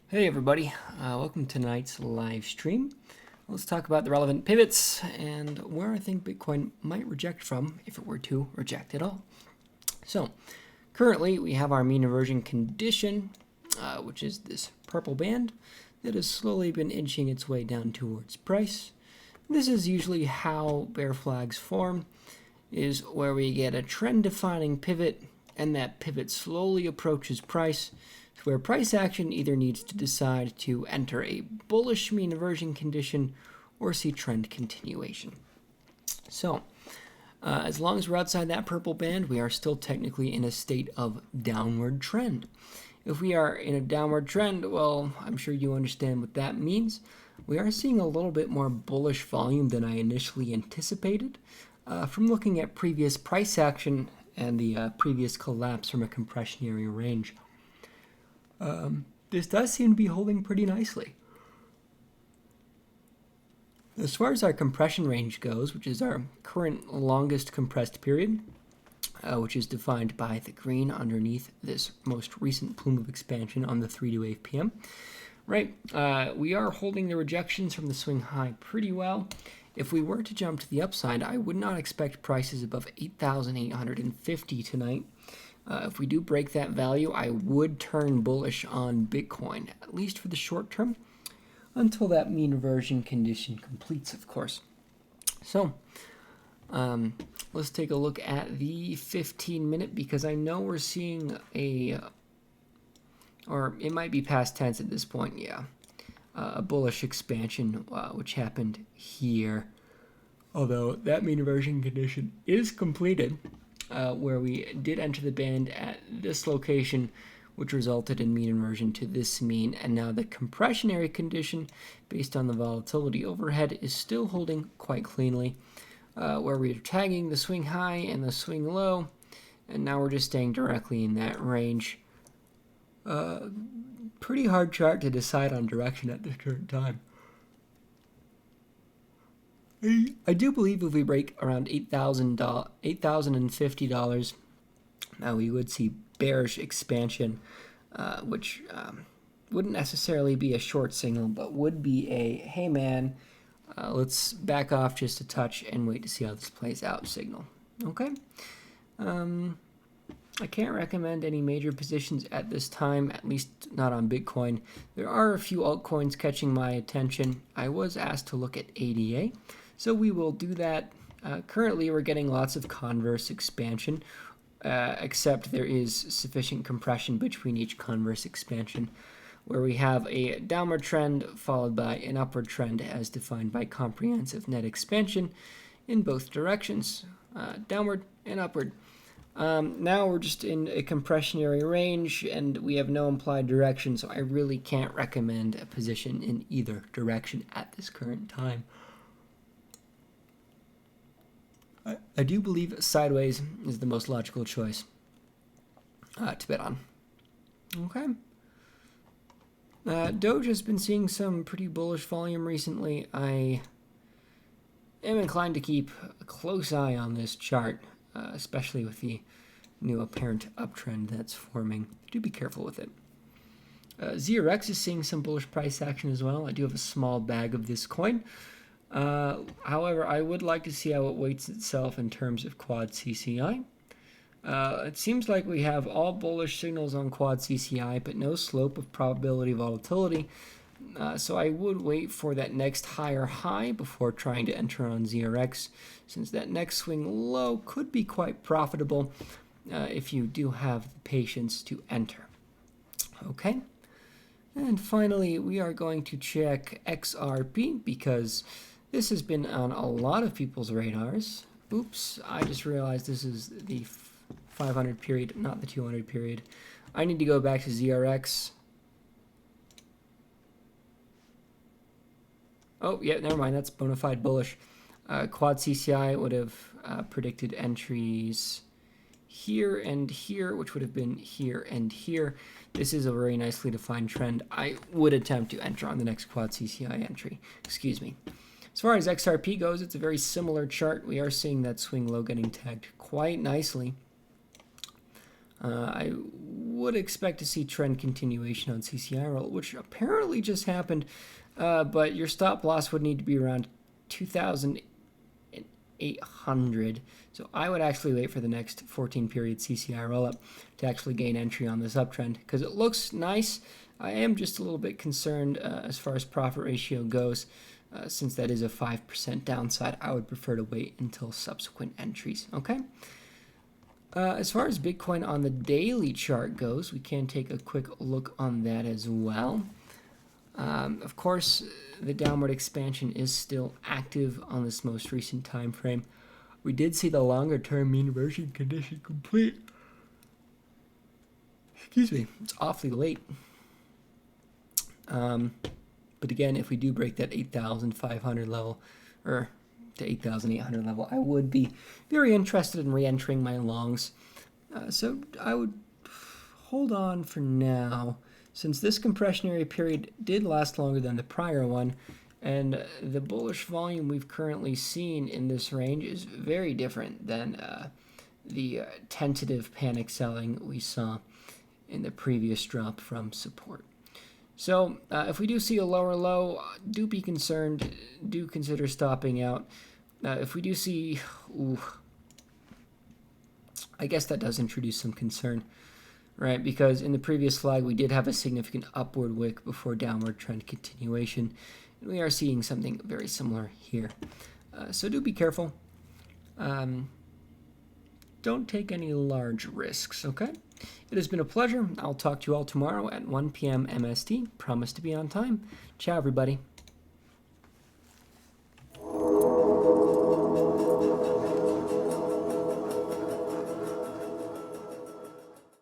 Hey everybody, welcome to tonight's live stream. Let's talk about the relevant pivots and where I think Bitcoin might reject from if it were to reject at all. So currently we have our mean reversion condition, which is this purple band that has slowly been inching its way down towards price. This is usually how bear flags form, is where we get a trend defining pivot and that pivot slowly approaches price, where price action either needs to decide to enter a bullish mean reversion condition or see trend continuation. So, as long as we're outside that purple band, we are still technically in a state of downward trend. If we are in a downward trend, well, I'm sure you understand what that means. We are seeing a little bit more bullish volume than I initially anticipated from looking at previous price action and the previous collapse from a compressionary range. This does seem to be holding pretty nicely. As far as our compression range goes, which is our current longest compressed period, which is defined by the green underneath this most recent plume of expansion on the 3 to 8 p.m., right, we are holding the rejections from the swing high pretty well. If we were to jump to the upside, I would not expect prices above 8,850 tonight. If we do break that value, I would turn bullish on Bitcoin, at least for the short term, until that mean reversion condition completes, of course. So, let's take a look at the 15-minute, because I know we're seeing or it might be past tense at this point, yeah, a bullish expansion, which happened here. Although that mean reversion condition is completed, where we did enter the band at this location, which resulted in mean inversion to this mean, and now the compressionary condition based on the volatility overhead is still holding quite cleanly, where we're tagging the swing high and the swing low, and now we're just staying directly in that range. Pretty hard chart to decide on direction at this current time. I do believe if we break around $8,050, we would see bearish expansion, which wouldn't necessarily be a short signal, but would be a, hey man, let's back off just a touch and wait to see how this plays out signal. Okay? I can't recommend any major positions at this time, at least not on Bitcoin. There are a few altcoins catching my attention. I was asked to look at ADA, so we will do that. Currently, we're getting lots of converse expansion, except there is sufficient compression between each converse expansion, where we have a downward trend followed by an upward trend as defined by comprehensive net expansion in both directions, downward and upward. Now we're just in a compressionary range and we have no implied direction, so I really can't recommend a position in either direction at this current time. I do believe sideways is the most logical choice to bet on. Okay. Doge has been seeing some pretty bullish volume recently. I am inclined to keep a close eye on this chart, especially with the new apparent uptrend that's forming. Do be careful with it. ZRX is seeing some bullish price action as well. I do have a small bag of this coin. However, I would like to see how it weights itself in terms of quad CCI. It seems like we have all bullish signals on quad CCI, but no slope of probability volatility. So I would wait for that next higher high before trying to enter on ZRX, since that next swing low could be quite profitable if you do have the patience to enter. Okay. And finally, we are going to check XRP, because this has been on a lot of people's radars. Oops, I just realized this is the 500 period, not the 200 period. I need to go back to ZRX. Oh, yeah, never mind. That's bona fide bullish. Quad CCI would have predicted entries here and here, which would have been here and here. This is a very nicely defined trend. I would attempt to enter on the next quad CCI entry. Excuse me. As far as XRP goes, it's a very similar chart. We are seeing that swing low getting tagged quite nicely. I would expect to see trend continuation on CCI roll, which apparently just happened, but your stop loss would need to be around 2,800. So I would actually wait for the next 14 period CCI roll up to actually gain entry on this uptrend, because it looks nice. I am just a little bit concerned as far as profit ratio goes. Since that is a 5% downside, I would prefer to wait until subsequent entries. Okay. As far as Bitcoin on the daily chart goes, we can take a quick look on that as well. Of course, the downward expansion is still active on this most recent time frame. We did see the longer term mean reversion condition complete. Excuse me, it's awfully late. But again, if we do break that 8,500 level, or to 8,800 level, I would be very interested in re-entering my longs. So I would hold on for now, since this compressionary period did last longer than the prior one, and the bullish volume we've currently seen in this range is very different than the tentative panic selling we saw in the previous drop from support. So if we do see a lower low, do be concerned, do consider stopping out. If we do see, I guess that does introduce some concern, right? Because in the previous flag, we did have a significant upward wick before downward trend continuation. And we are seeing something very similar here. So do be careful. Don't take any large risks, okay? It has been a pleasure. I'll talk to you all tomorrow at 1 p.m. MST. Promise to be on time. Ciao, everybody.